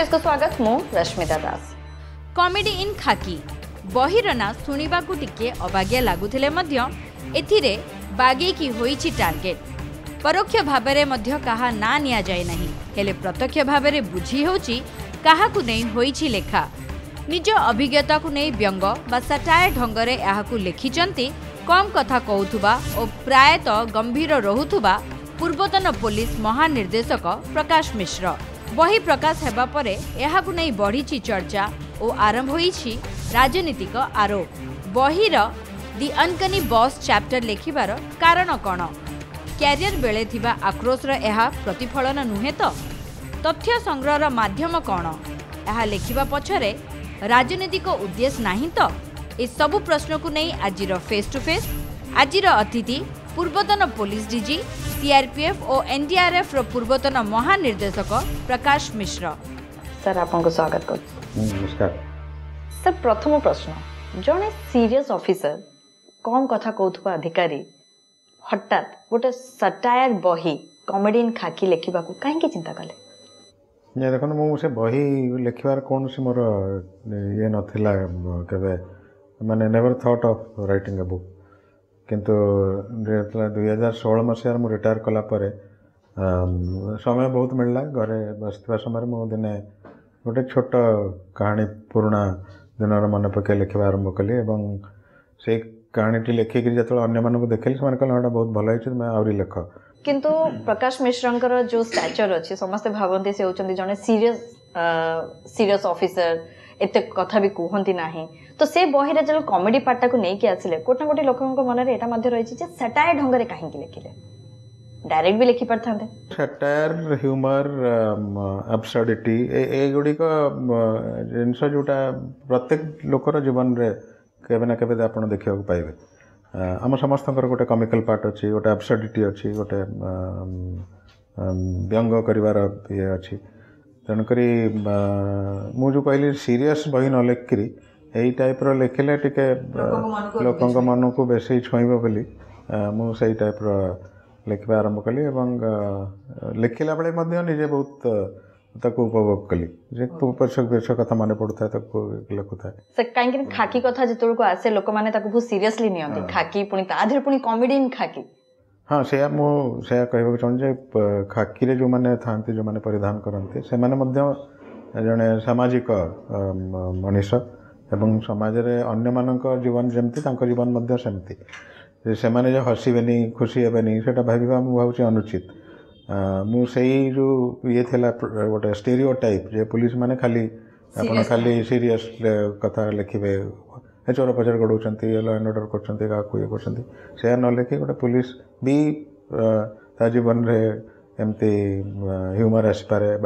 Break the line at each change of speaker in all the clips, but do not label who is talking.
Express को स्वागत मु रश्मिता दास।
कॉमेडी इन खाकी बहिर ना सुनिबा को टिके अबाग्या लागुथिले मध्य एथिरे बागे की होईची टार्गेट परोक्ष भाबरे मध्य कहा ना निया जाय नहीं हेले प्रत्यक्ष भाबरे बुझी होची कहा को नै होईची लेखा निज अभिज्ञता को नै व्यंग बा सटायर ढंगरे याहाकू लिखिचंती कम कथा कहउथुबा और प्रायतः गंभीर रहुथुबा पूर्वतन पुलिस महानिर्देशक प्रकाश मिश्र। बही प्रकाश हेबा परे एहाकू नै बढ़ीची चर्चा और आरंभ होईची राजनीतिक आरोप। बहीर दि अनकनी बॉस चैप्टर लेखिबार कारण कौन? कैरियर बेले थिबा आक्रोशर एहा प्रतिफलन नुहे तो? तथ्य संग्रहर माध्यम कौन? एहा लेखिबा पछरे राजनीतिक उद्देश्य नहीं तो? ए सबु प्रश्न को नहीं आजिर फेस टू फेस आजिर अतिथि पूर्वतन पुलिस डीजी सीआरपीएफ और एनडीआरएफ रो पूर्वतन महानिर्देशक प्रकाश मिश्र।
सर आपको स्वागत कर।
नमस्कार
सर प्रथम प्रश्न जड़े सीरियस ऑफिसर कम कथा कहउथुबा अधिकारी हठात गोटे सटायर बही कॉमेडी इन खाकी लेखिबा को काहे चिंता कले?
ये देखो मुझे बही लिखबार कौन सी मोर ये नथिला केबे माने never thought of writing a book किंतु 2016 मसीह मुझे रिटायर कला परे समय बहुत मिलला घरे बसवा समय मुझे दिने गोटे छोट कहानी पुराना दिनर मन पके लिखा आरंभ कली एवं से कहानीटी लिखिक जो अन्य मानक देखली से कहले बहुत भल है मैं आहरी लेख।
किंतु प्रकाश मिश्र जो स्टैचर अच्छे समस्ते भावती से होचंदी जने सीरियस ऑफिसर एते कथा भी कहती ना तो से बही जो कॉमेडी पार्टा को लेकिन आसिले गोटे गोटे लोक मन में यहाँ रही सटायर ढंग से कहीं लिखिले डायरेक्ट भी लिखि पारथांते? सटायर
ह्यूमर एब्सर्डिटी ए गुड़िक जिनस जोटा प्रत्येक लोकर जीवन रे केबे ना केबे आपण देखा पाइबे। आम समस्त गोटे कमिकल पार्ट अच्छी गोटे एब्सर्डिटी अच्छी गोटे व्यंग कर ये अच्छी तेणुक मुझे कहली सीरियस बही न लिखिकी यही टाइप लिखिले टिके लोक मन को बेसी छुईब बोली मुझे टाइप लिखा आरंभ कली एवं लिखिला बेले निजे बहुत ताको उपभोग कली जे पक्ष कथा मन पड़ता है लिखुता है
कहीं खाकी कथा जो आसे लोक मैंने बहुत सीरियसली नहीं खाकी पुणी ताधर पुणी कॉमेडी इन खाकी।
हाँ से कहवाक चाहूँ खाकी जो मैंने था जो मैंने परिधान करते से जड़े सामाजिक मनीष एवं समाज रे अन्य मानक जीवन जमती जीवन सेमती से माने जो हसीबेनी खुशी हेबेनी से भाविबा मु भावुची अनुचित। मुझे जो ये थेला गोटे स्टेरियोटाइप जे पुलिस माने खाली अपन खाली सीरियस कथा लिखिबे चोर पचार गड़ौंट लॉ एंड ऑर्डर कर न लिखि गोटे पुलिस भी जीवन रे एमती ह्यूमर आसपे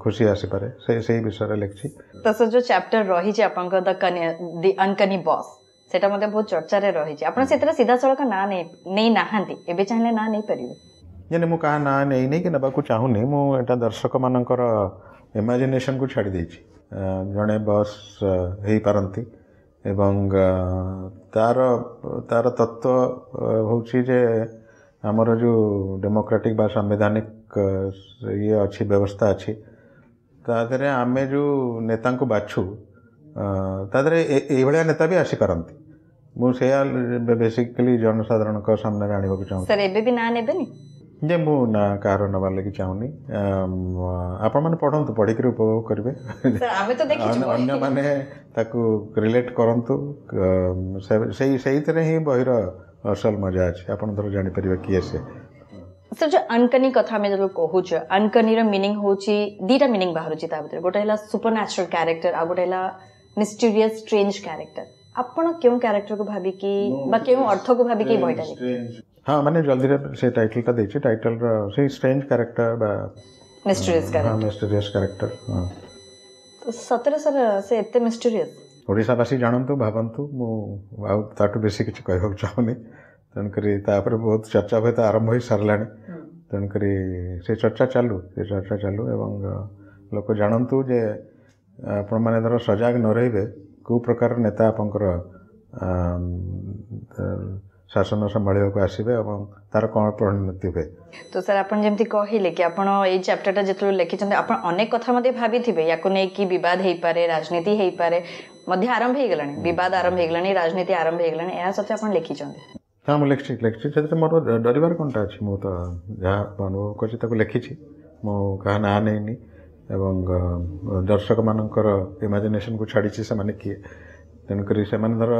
खुशी आसपे से विषय लिखी।
तो सर जो चैप्टर रही द अनकनी बॉस सेटा मते बहुत चर्चा रे रही आपण सेतरा सीधा सड़क ना नहीं नाहांती एबे चाहले ना नहीं परिबे
जेने मु कहा ना नहीं कि नबा को चाहूनी मु एटा दर्शक मानकर इमेजिनेशन को छाड़ी देछि जणे बॉस हेई पारंती एवं तार तार तत्व होछि जे हमर जो डेमोक्रेटिक बा संवैधानिक ये अच्छी व्यवस्था अच्छी तादरे आमे जो नेता को बाछु तादरे ए भलिया नेता भी आसी पारंती मुझे बेसिकली जनसाधारण को सामने आने को चाहूँ।
सर एबे भी ना नेबेनी
जे मु ना कार नबार लगी चाहूनी आपण माने पढ़ंतु पढ़िक उपभोग करेंगे
सर आमे तो देखि
अन्य माने ताकू रिलेट करंतु सही तरह ही बहिर असल मजा अच्छे आपण धर जानि परिबे किए से।
सर जो अनकनी कथा में जो कहूछ अनकनी रो मीनिंग होची दीटा मीनिंग बाहरुची ता भीतर गोटे हला सुपरनैचुरल कैरेक्टर आ गोटे हला मिस्टीरियस स्ट्रेंज कैरेक्टर आपण केउ कैरेक्टर को भाबी कि बा केउ अर्थ को भाबी कि बहिटा लिखि?
हाँ माने जल्दी रे से टाइटल ता देछि टाइटल रो से स्ट्रेंज कैरेक्टर बा
मिस्टीरियस कैरेक्टर।
हाँ मिस्टीरियस कैरेक्टर। हाँ
तो सतरे सर से एते मिस्टीरियस
ओडिशावासी जानतु भावन्तु मु आउ ताटू बेसी किछ कहबाक चाहूनी तेणुक बहुत चर्चा हुए आरंभ हो सारा तेणुक से चर्चा चालू एवं लोक जानतु जे आपण मैंने धर सजग न रे कौ प्रकार नेता आपंकर शासन संभाळिବାକୁ ଆସିବେ ଏବଂ ତାର କ'ଣ ପରିଣତି ହୁଏ।
तो सर आपण जेमती कहले कि आपण एई चैप्टरटा जेतलो लिखिछन्ते आपण अनेक कथा मध्ये भाबिथिबे याको नै कि विवाद हेई पारे राजनीति हेई पारे मध्य आरंभ हेई गलानी विवाद आरंभ हेई गलानी राजनीति आरंभ हेई गलानी या सत्य आपण लिखिछन्ते।
हाँ मुझे लिखी से मोर डरबार कौनटा अच्छी मु तो जहाँ अनुभव कर लिखी मु क्या ना नहीं एवं दर्शक मानकर इमेजिनेशन को छाड़ी से माने किए तेणुक से धर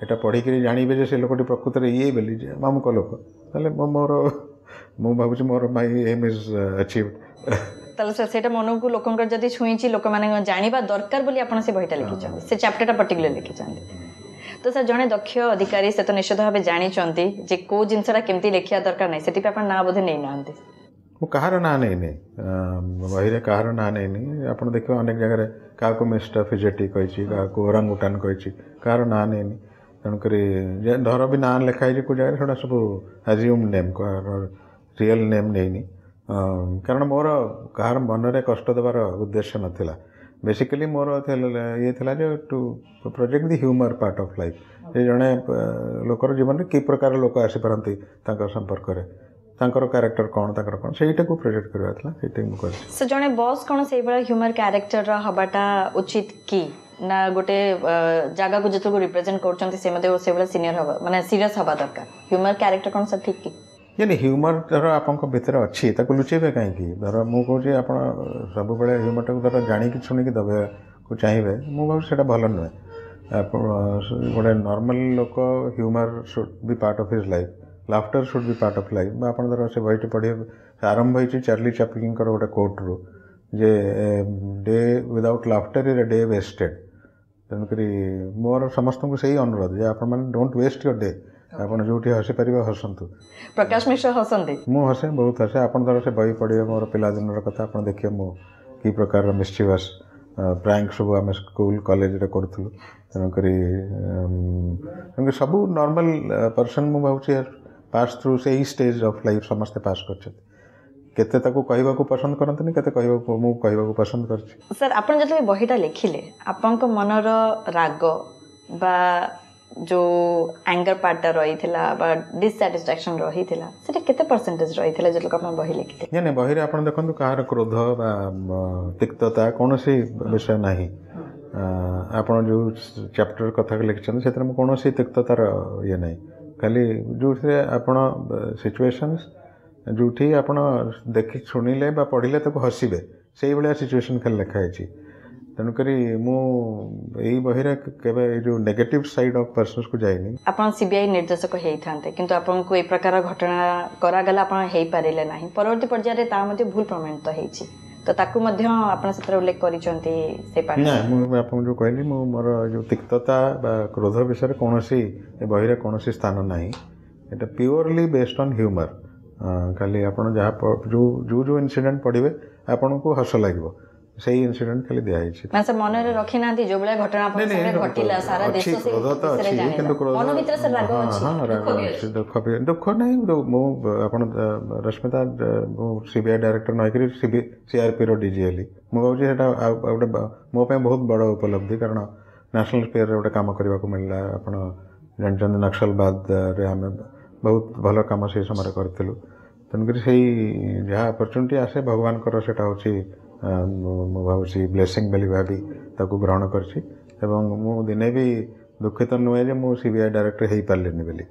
यहाँ पढ़िक जानवे से लोकटी प्रकृत में ये बोली मामुक लोक तेल मोर मु भावी मोर माई एम इज अचीव्ड
ताले सर सेटा मन को लोकंकर जदी छुईची लोक माने जानिबा दरकार बोली आपण से बहिटा लिखिछन्ते से चैप्टरटा पर्टिकुलर लिखिछन्ते। तो सर जड़े दक्ष अधिकारी से तो निश्चित भाव जानते जे कौ जिनसा केमती लिखा दरकार नहीं से आप ना बोधे नहीं ना
मु कहार ना नहीं बही कहार ना नहीं आप देखिए अनेक जगह क्या मिस्टर फिजेटी कही क्या ओरांगुटान कही कहार ना नहीं तेणुक धर भी ना लिखाई कौ जगह से सब एज्यूम नेम रियल नेम नहीं कारण मोर कहार मन में कष्ट देवार उद्देश्य नाला बेसिकली मोर ये थिला जे to project the humour part of life ये जड़े लोकर जीवन में कि प्रकार लोक आसी पारती संपर्क में तांकर कैरेक्टर कौन तांकर कौन सेटा को प्रोजेक्ट करवा था सेटा मु कर
से जड़े बॉस कौन से बड़ा ह्यूमर कैरेक्टर हबाटा उचित की ना गोटे जगह को जो रिप्रेजेंट करछन्ती से मते से बड़ा सीनियर हबा माने सीरियस हबा दरकार ह्यूमर कैरेक्टर कौन सा ठीक की
यानी ह्यूमर धर आपंक भितर अच्छी लुचेबे कहीं धर मुझे आप सब ह्यूमर टाक धर जाणिकी शुणिकी दबे को चाहिए मु भाव से भल नुहे आप गोटे नॉर्मल लोक humour should be part of his life laughter should be part of life आप धर से बहीटी पढ़े आरंभ हो चार्ली चैपलिन गोटे कोट रू जे day without laughter is a day wasted तेणुक मोर समस्त को सही अनुरोध जे आप डोंट वेस्ट योर डे आप जो हसी पारे हसतु
प्रकाश मिश्र हसंती
मु हसे बहुत हसे आप धर से बही पढ़े मोर पिलादिन कथा आप देखिए मु कि प्रकार मिस्चिवस प्रैंक सब आम स्कूल कॉलेज रे करूँ तेणुक सब नॉर्मल पर्सन मु भावुँ पास थ्रू से ही स्टेज ऑफ लाइफ समस्ते पास कर केते ताको कहवा को पसंद करंतनी केते कहवा मु कहवा को पसंद करछि।
सर आपण जतले बहीटा लिखिले आपनक मनर राग बा जो एंगर पार्टा रही बा डिससैटिस्फैक्शन रही सेटा केते परसेंटेज रही जो लोग अपन बही लिखिले
नहीं बही रे आपण देखंतु कहार क्रोध बा तिक्तता कोनोसी विषय नाही आपण जो चैप्टर कथा लिखछन सेतर में कोनोसी तिक्ततार ये नाही खाली जो से आपण सिचुएशंस जोठी आपण देखि सुनिले बा पढ़िले ताको हसिबे सेही बलिया सिचुएशन खाली लिखा है तेणुक मु बही केवे जो नेगेटिव साइड ऑफ पर्सन्स को जाइनी
आपण सीबीआई निर्देशक हेइथांते किंतु आपण को ए प्रकार घटना करागला आपण हेइ पारिले नाही परवर्ती पर्याय रे ता मध्ये भूल प्रमाणित हेइची तो ताकू मध्ये आपण सत्र उल्लेख करिसंती से पार्ट
ना मु आपण जो कहली मु मोर जो तिक्तता बा क्रोध विषय कोनोसी ए बही रे कोनोसी स्थान नाही एटा प्योरली बेस्ड ऑन ह्यूमर खाली आपण जहाँ जो इनसीडेंट पढ़े आपन को हस लगे से इनसीडेंट खाली दिखाई
मैं सब मन रे रखी नांती जो बळे घटना अपन सामने घटिला सारा देश से
क्रोध तो अच्छी किंतु क्रोध
मन भीतर से राग अछि
हां राग अछि दुख नहीं मु आपण रश्मिता सीबीआई डायरेक्टर नै करी सीआरपी रो डीजीएली मु भाव जे एटा मो पे बहुत बड़ उपलब्धि कारण नेशनल स्पेयर रे गोटे काम करबा को मिलला आपण जानचंद नक्सलवाद रे हमें बहुत भल कम से समय करथिलु तेणुक से जहाँ अपरचुनिटी आसे भगवान कर सेटा होची मु भावुची ब्लेसिंग बोली भाभी ताको ग्रहण करछि एवं मु दिने भी दुखित नुहे जे मु सीबीआई डायरेक्टर हेई पारलेनी बोली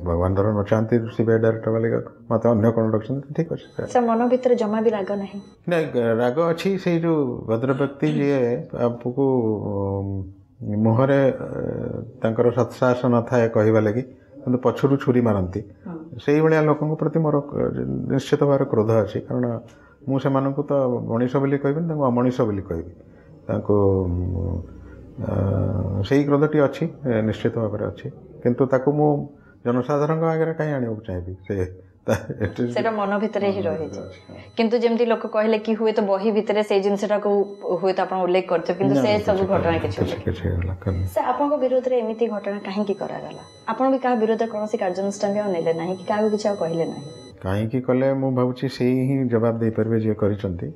भगवान धर न चाहती सीबीआई डायरेक्टर वाले मत अन्य कौन रखछन ठीक अछि
से मन भीतर जमा भी राग नहीं
नहीं राग अछि से जो भद्र व्यक्ति जे आपको मुहरे तांकर सत्साहस न थाए कहवा लगी किंतु पछरु छुरी मारती से भाया लोकों प्रति मोर निश्चित भाव क्रोध अच्छी कारण मुझे तो मनीष बोली कहबी अमनीष बोली कहबी से क्रोधटी अच्छी निश्चित भाव में अच्छी किंतु ताकू मु जनसाधारण आगे कहीं आने चाहिए
सेटा मन भितर ही रही किंतु जेमती लोक कहले कि हुए तो बही भितर से जिनसटा को हुए तो आपण उल्लेख करते किंतु से सब घटना किछ से आपन को विरोध रे एमिति घटना काहे की करा गला आपण भी का विरोध कोनोसी कार्यानुष्ठान नेले नाही कि काहे किछ कहले नाही
काहे की कले मु भाबुची से ही जवाब दे परबे जे करिसंती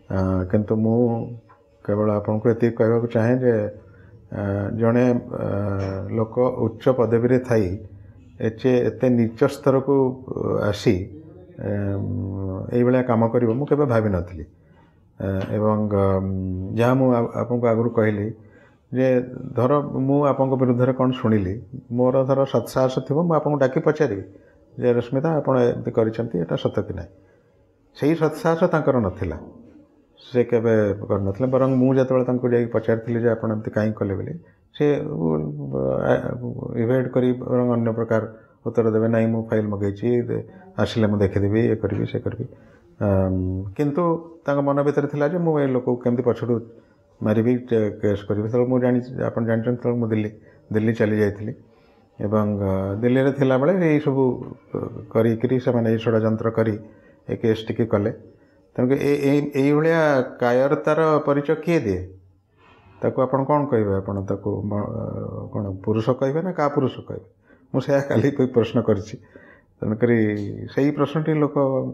किंतु मु केवल आपन को एति कहबा को चाहे जे जड़े लोक उच्च पदवी थी एते नीच स्तर को आसी ये कम कर मुझे भावी नी एवं जहाँ मुझे आगु कहली जे धर मु आपन विरुद्ध कौन शुणिली मोर धर सत्साहस थी मुझे डाकी पचारि जे रश्मिता आपड़ कर सत कि ना से सत्साहस तांकर नथिला से केबे कर बर मुझे पचारि आप कहीं कले बोली से इवेड कर अन्य प्रकार उत्तर देवे ना मु फाइल मगेची आसिले मुझे देखीदेवी ये करी से करी किंतु मन भीतर थिला जे मु लोक केमती पछड़ू मारिबी केस करी मुझे जानी आप जानते मुझे दिल्ली चली जाइली एवं दिल्ली रे थिला बेले ये सब करी से षड्यंत्र करी ए केस टी कले तेणुक ये कायरतार परिचय किए दिए ताको आपण कौन कहे आप कौन पुरुष कहे ना का पुरुष कहे मुझे काली कोई प्रश्न करी तेणुक से प्रश्नटी लोक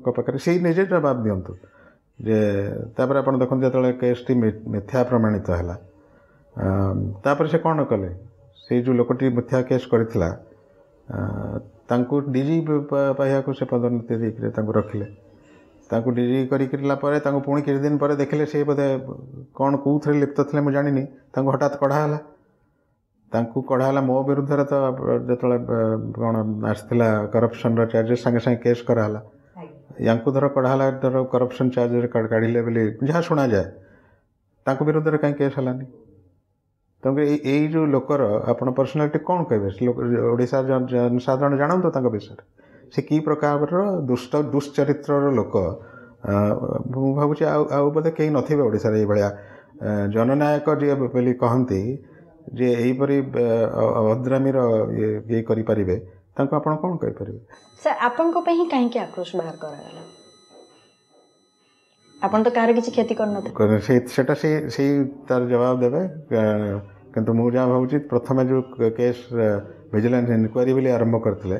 पाखे से निजे जवाब दिंतु जे तापर आप देखते जो केस टी मिथ्या प्रमाणित है तापर से कौन कले से जो लोकटी मिथ्या केस करथिला तांको डीजी पाइया को से पदोन्नति देकर रखिले तांको डीजी कर पुणी किछ दिन पर देखिले से बोधे कौन कौन लिप्त थे मुझे जानी हठात कढ़ाला तांको कढ़ाला मो विरुद्ध तो जो कौन आसला करप्शन चार्जेस संगे संगे केस कराला यांकु धर कढ़ाला धर करप्शन चार्जेस काढ़िले बोली जहाँ शुणा जाए तांको विरुद्ध कहीं केस हलानी तेणुक यही जो लोकर आप पर्सनालीटी कौन कहे ओडिशा जनसाधारण जानतु तांको विषय से कि प्रकार दुश्चरित्र लोक मु भावुँ आउ बोधे कहीं नथिबे ओडिशा रे भाया जननायक जी बोली कहती जे यहीपरी अभद्रामीर ये करि परिबे तांको आपण कौन कहि परिबे
सर आपन को ही कहीं आक्रोश बाहर कराला आपन तो कार किसी क्षति करना
सेटा से तार जवाब देवे किंतु मु जहाँ भावुँ प्रथम जो केस विजिलेंस इनक्वारी बोली आरंभ करते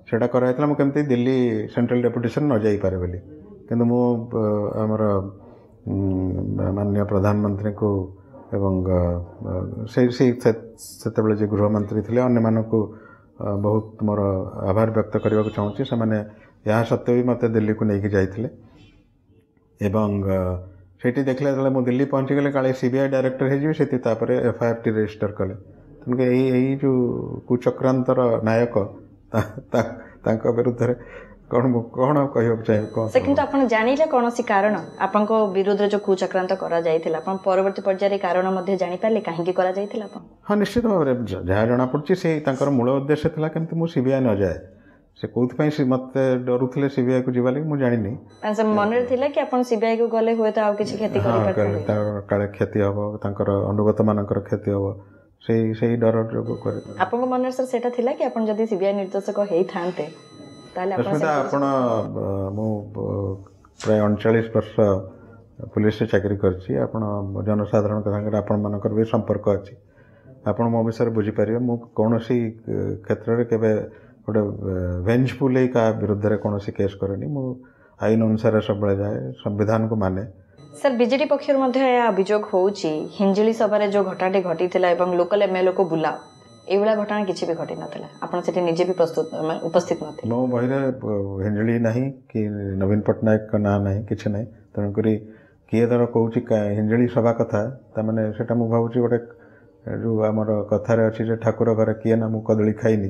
सेटा कराइला मु केमती दिल्ली सेंट्रल डेपुटेशन न जाई पारे बोली किंतु मु आमर माननीय प्रधानमंत्री को एवं से जे गृहमंत्री थे अन्य मानक बहुत मोर आभार व्यक्त करने को चाहूँगी से मैंने यहाँ सत्वे भी मत दिल्ली को लेकिन जाइए एवं सेठी देखले जो मुझे दिल्ली पहुँची गले काले सीबीआई डायरेक्टर हो एफआईआर टी रजिस्टर कले तेणुक यही जो कुचक्रांतर नायक विरुद्ध कौन कौन कह चाहिए कौन
से किंतु आपण जानिले कौन सी कारण आपण को विरुद्ध जो कुचक्रांत करा जाइथिला आपण परवर्ती पर्याय कारण मध्ये जानि पाले काहे की करा जाइथिला आपण
हां निश्चित भाव रे जहाँ जना पड़छि से तांकर मूल उद्देश्य थिला केमति मु सीबीआई न जाए से कोथ पई से मते डरुथिले सीबीआई को जीवा लागि मु जानिनी
से मन रे थिला कि आपण सीबीआई को गले होय तो आ किछि क्षति करि परथि
काले क्षति हबो तांकर अनुगत मानकर क्षति हबो से डर जो करे
आपण को मन रे सर सेटा थिला कि आपण जदी सीबीआई निर्देशक हेई थांते
आपण मु प्राय 39 वर्ष पुलिस से चाकरी करछि आपण जनसाधारण संगे आपण मानकर भी संपर्क अच्छी आपण मो विषय बुझीपारे मु कौन क्षेत्र में केवे गोटे वेंजफुल का विरुद्ध कौन केस करनी मु आईन अनुसार सब जाए संविधान को माने
सर बीजेडी पक्षर अभियोग होउची हिंजिली सभा जो घटनाटी घटी लोकल एमएलए को बुलाओ एवला घटना किसी भी घटी नथिला आपण सेठी निजे भी उपस्थित नथि
मो बहिरे हिंजिली नहीं कि नवीन पट्टनायक का ना नहीं किछ नहीं तेणुक किए धर कहूँ हिंजिली सभा कथा ताने से भावुँ गोटे जो आमर कथार अच्छी जे ठाकुर घर किए ना मु कदली खाइनी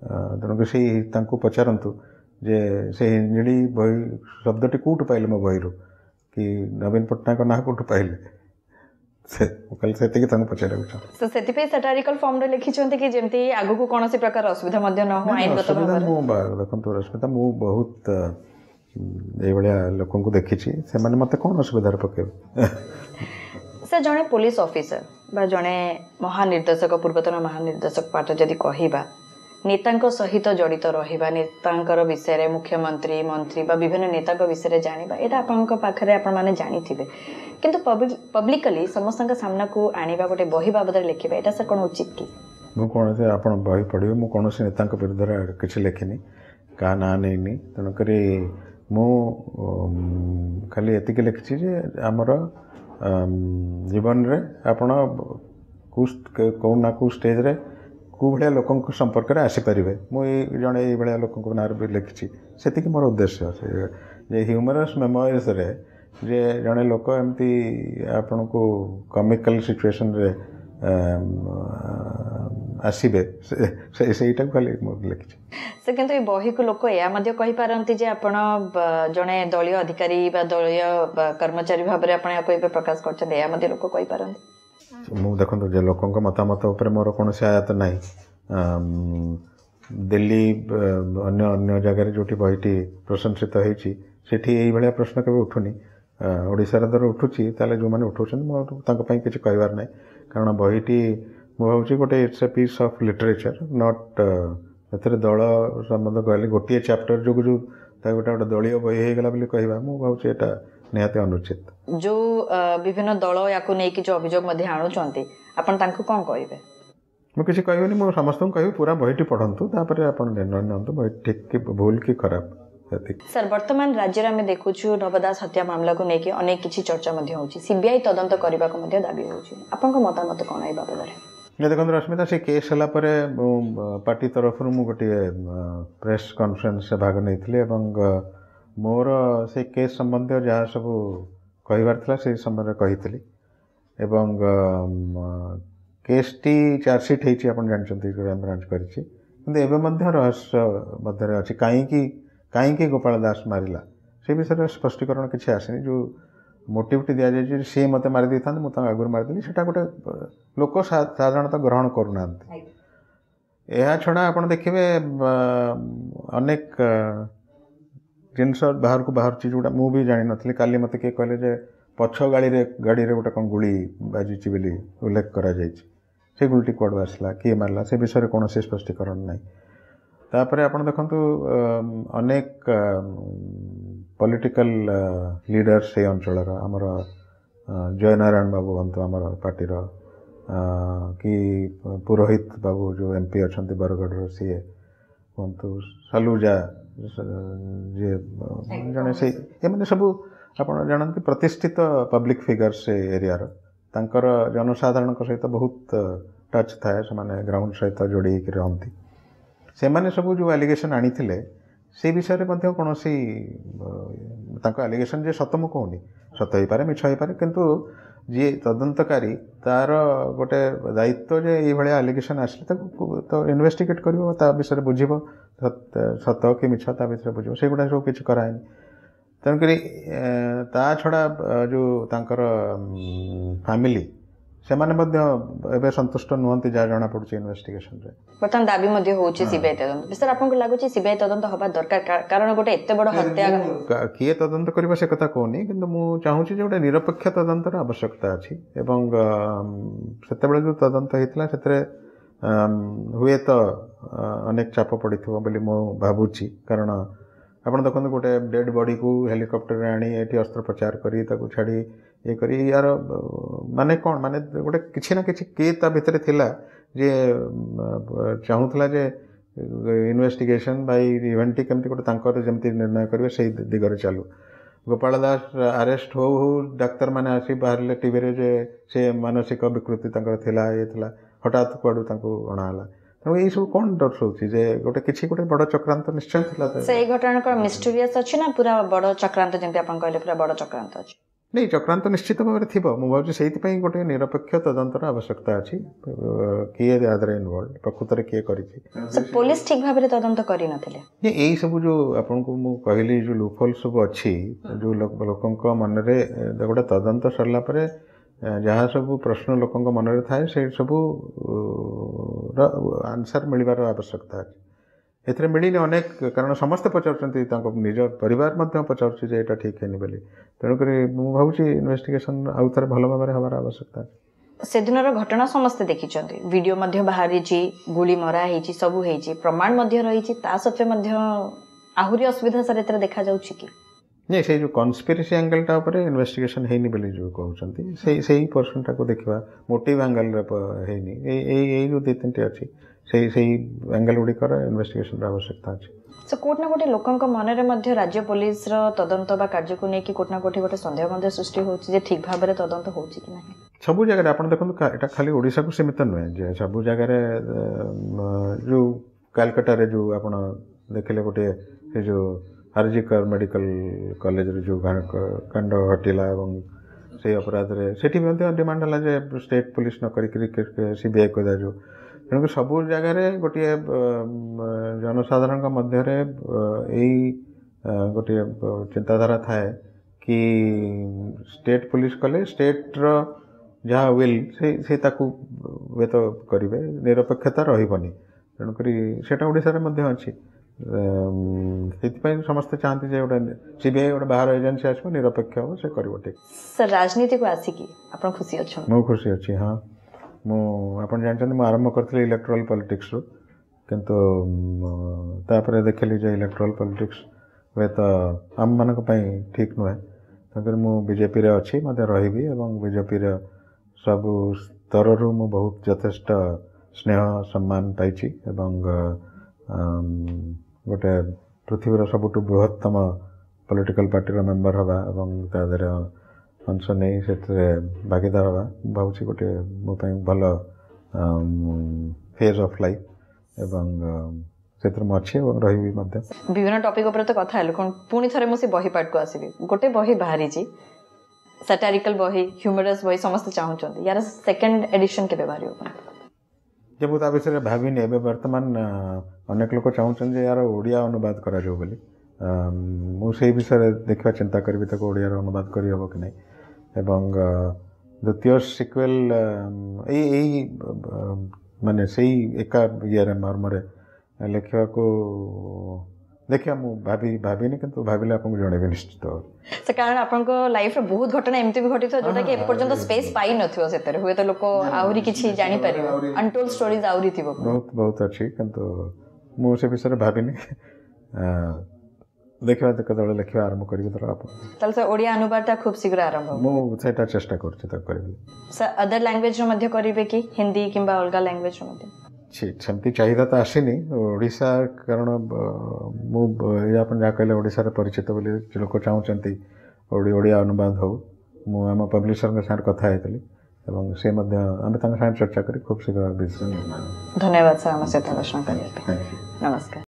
तेणुक से पचारतु जे से हिंजिली बही शब्दटी कौटू पाइले मो बही कि नवीन पट्टनायक ना कौटू पाइले से पचार
सैटारिकल फॉर्म रे लिखिछन्ते कि जेमती आगु को कोनोसी प्रकार असुविधा मध्य न हो आईनगत भाव
देखो रश्मिता मु बहुत ए भलिया लोकन को देखिछि से माने मते कोन असुविधा पके
सर जने पुलिस ऑफिसर बा जने महानिर्देशक पूर्वतन महानिर्देशक पाठ जदि कहिबा नेतांक सहित जड़ित रहिबा नेतांकर विषय रे मुख्यमंत्री मंत्री बा विभिन्न नेतांक विषय रे जानिबा एटा आपनक पाखरे आपण माने जानिथिबे किंतु पब्लिकली समस्त सामना को आनिबा गोटे बही बाबद लिखिबा एटा सर कोन उचित कि
मु कोन से आपण बही पढिबे मु कोनोसी नेतांक विरुद्ध किछि लेखिनी का ना नैनी तेणुक मु खाली एतिक लिखिछि जे हमर जीवन रे आपण कौ ना कौ स्टेज रे कौ भाया लोक संपर्क में आसीपारे मुझे जड़े ये लोक ना भी लिखी से मोर उद्देश्य जे ह्यूमरस मेमोरीज रे जे जड़े लोक एमती आपण को कमिकल सिचुएशन रे आसबे से खाली लिखी
से किंतु ये बही को लोक या कही पारती जे आपण जड़े दलीय अधिकारी दलीय कर्मचारी भाव में प्रकाश कर लोक कही पारती
मु देखो जे लोक मतामत उपर मोर कौन आयत ना दिल्ली अन्य अन्य जगह जो बहीटी प्रशंसित होती भाया प्रश्न केवे उठुनी ओडिशार दर उठुची ताले जो मैंने उठाऊँ किसी कहबार ना कारण बहीटी मु भावी गोटे it's a piece of literature not a दल संबंध कहले गोटे चैप्टर जो जो गोटे गोटे दलीय बही हो गला कहवा मु भावी एटा निहाती अनुचित
जो विभिन्न दल या जो अभियोग आणुचंती आपण तांको कोन कहबे
मुझे किसी कहबेनी मु समस्त कहबी पूरा बहीटी पढ़ंतु तापर आपण निर्णय नियंतु बही ठीक कि भूल कि खराब
सर वर्तमान राज्य में देखुछु नवदास हत्या मामला को लेकिन अनेक किसी चर्चा होची सीबीआई तदंत करबा को मध्य दाबी होची आपन मतामत कोन ए बाबद रे
देखो रश्मिता से केस हला परे पार्टी तरफ मु गोटे प्रेस कॉन्फ्रेंस से भाग नहीं मोर से केस संबंध जहाँ सब कहबार से समय कही एवं केस टी चार्जसीट होती आप जानते क्राइम ब्रांच कर रहस्य मध्य अच्छी कहीं गोपाल दास मारिला से विषय स्पष्टीकरण किसी आसनी जो मोटिविटी दि जाए सी मत मारी था मुझे आगुरी मारिदेली से गोटे लोक साधारणतः ग्रहण करूना यह छड़ा आप देखिए अनेक जिनस बाहर को बाहर जोटा मुझे भी जानी नी काली मत किए कहले पछ गाड़ी गोटे कौन गुड़ी बाजी बोली उल्लेख करा से गुलटी कौड़ आसला किए मारला से विषय कौन से स्पष्टीकरण ना तापर आप देखु अनेक पॉलिटिकल लीडर्स से अंचल आमर जयनारायण बाबू हूँ आम पार्टी कि पुरोहित बाबू जो एमपी अच्छा बरगढ़ सी हूँ सालुजा जे जड़े से ये सब आप जानते प्रतिष्ठित पब्लिक फिगर्स से एरिया तांकर जनसाधारण सहित बहुत टच थाए से ग्राउंड सहित जोड़ी रहती से माने सब जो एलिगेशन आनी से विषय में कौन एलिगेशन जे सत मु कहूनी सत हो पारे मिछ हो पारे किंतु जी तदंतकारी तार गोटे दायित्व जे ये भाया एलिगेशन आसले तो इन्वेस्टिगेट कर विषय बुझ सत कि मिछ ता विषय बुझ से गुड़ा सब किसी कराएनि तेणुक ता छड़ा जो तांकर फैमिली से माने संतुष्ट नुहति जहाँ जना पड़े इन्वेस्टिगेशन रे
बर्तमान दाबी मध्य होची सीबीआई तदंत सर आपन को लागुची सीबीआई तदंत हबा दरकार कारण गोटे एते बड़ हत्या
किए तदंत करबा से कथा कहूनी किंतु मु चाहूची जे गोटे निरपेक्ष तदंतर आवश्यकता अछि एवं सेते बेले जो तदंत हेतला सेतरे हुए तो अनेक चाप पड़िथिबो बोली मु भाबुची कारण आप देखते गोटे डेड बॉडी को हेलिकॉप्टर आनी ये अस्त्रोपचार करी ताको छाड़ी ये करी यार माने कौन माने गोटे किसी ना किसी किए ता भितर थिला जे चाहूला जे इन्वेस्टिगेशन बाय इवेंट केमती गोटे तांकर जेमती निर्णय करेंगे से दिगरे चालू गोपाल दास अरेस्ट हो डाक्तर मैंने आसी बाहर टीवी रे जे से मानसिक विकृति तांकर थिला ये थिला हठात कुआडू तांको अणाला तेणु ये सब कौन दर्शाऊँ जे गोटे किसी गोटे बड़ चक्रांत निश्चय थिला
से घटना को मिस्टीरियस अच्छी ना पूरा बड़ चक्रांत जमी आप कहले पूरा बड़ चक्रांत अच्छी
नहीं चक्रांत निश्चित भाव में थी मुझे से गोटे निरपेक्ष तदंतर आवश्यकता अच्छी किए आदर इनवॉल्व प्रकृत किए कर
पुलिस ठीक भाव में तदंत कर
यही सब जो आपन को मु कहली जो लूपहोल सब अच्छी जो लोक मन में गोटे तदंत सरला पर जहाँ सब प्रश्न लोक मन में थाए से सब आंसर मिलबार आवश्यकता अच्छी एथरे मिलनी अनेक कारण समस्ते पचार निज परिवार पचार यहाँ ठीक है बोली तेणुक मुझे भावी इन्वेस्टिगेशन आउ थे भल भाव में हमार आवश्यकता
से दिन घटना समस्ते देखी वीडियो बाहरी गुली मरा सब प्रमाण रही सत्वे आहरी असुविधा सर एत देखा कि
नहीं से जो कन्स्पिरेसी एंगलटा उपर इन्वेस्टिगेशन हेनी बोली जो कहते से पर्सनटा को देखा मोटिव एंगल है जो 2-3टी अच्छी से एंगल गुड़िकर इन्वेस्टिगेशन आवश्यकता अच्छी
सो कोट ना कोटे लोकंक मनरे मध्य राज्य पुलिस रो तदंत बा कार्य को नेकी कोट ना कोठी गोटे संदेह मध्य सृष्टि होची जे ठीक भाबरे तदंत होची कि नाही
सब जगह आप देखो एटा खाली ओडिशा को सीमित नुहे जे सब जगह जो कलकत्ता रे जो आप देखिले गोटे से जो आरजिकर मेडिकल कॉलेज रे जो कांड हटिला एवं से अपराध रे सेठी डिमांड हला जे स्टेट पुलिस न करी सीबीआई को दा जो तेणुक सबू जगार गोटे जनसाधारण मध्य गोटे चिंताधारा थाए कि स्टेट पुलिस कले स्टेट रो जहाँ विल से ताकू वे तो करेंगे निरपेक्षता रही तेणुक सेटा ओडिशा अच्छी से समस्ते चाहती जे गोटे सीबीआई गोटे बाहर एजेन्सी आसो निरपेक्ष हम से कर ठीक
सर राजनीति को आसिकी आप खुशी अच्छा
मु खुशी अच्छी हाँ मुझे जानते मुझे आरंभ करी इलेक्ट्राल पॉलिटिक्स रू किंतु तापर देखिली जे इलेक्ट्राल पॉलिटिक्स वे तो आम मान ठीक नुहे तेणुकर मु बीजेपी रे अच्छी मत रही एवं बीजेपी रे सब स्तर रु मु बहुत यथेष्ट स्नेह सम्मान पाई एवं गोटे पृथ्वीर सबुठ बृहत्तम पॉलिटिकल पार्टी मेंबर हवा एवं तादर अंश नहीं से भागीदार हवा भावुँ गोटे मो भल फेज ऑफ लाइफ एवं से अच्छे रही
विभिन्न टॉपिक ऊपर तो कथा हेलु पुणी थरे मु से बही पार्ट को आसीबी गोटे बही बाहरी जी सैटारिकल बही ह्यूमरस बही समस्त चाहूचंती यार सेकंड एडिशन केबे बाहरी हो
जब मुझे विषय भाविनी ए बर्तमान अनेक लोग चाहूँ यार ओडिया अनुवाद करा जाओ बोली मुझे विषय देखा चिंता करी ताको ओडिया अनुवाद करी हबो कि नहीं एवं द्वितीय सिक्वेल यही माने से एका ये मर्मरे लिखा को देखिए मुझे भाविनी किंतु भाविले आपको जनइबी निश्चित
कारण आपनको लाइफ रे बहुत घटना एमती भी घटित जोटा कि एपर्यंत स्पेस पाई नथियो सेतरे हुए तो लोक आउरी किछि जानि परिबो अनटोल्ड स्टोरीज आउरी थिबो
बहुत अच्छी किंतु मु से विषय भाविनी देखा कतले लिखा आरंभ करी तो आप
ताल से ओडिया अनुवादटा खूब शीघ्र आरंभ
मु सेटा चेष्टा करछि त करबी
सर अदर लैंग्वेज रो मध्ये करिवे कि हिंदी किंबा अलगा लैंग्वेज रो मध्ये
सेमती चाहिदा तो आसीनी ओडिशा कारण मुझे जहाँ कहले ओडिशा परिचित बोली लोक चाहूँगी ओडिया अनुवाद हो मु आम पब्लिशर साथ कथा होती एवं से आम साथ चर्चा करी खूब शीघ्र विषय
धन्यवाद सर आम सहित आलोचना करने नमस्कार।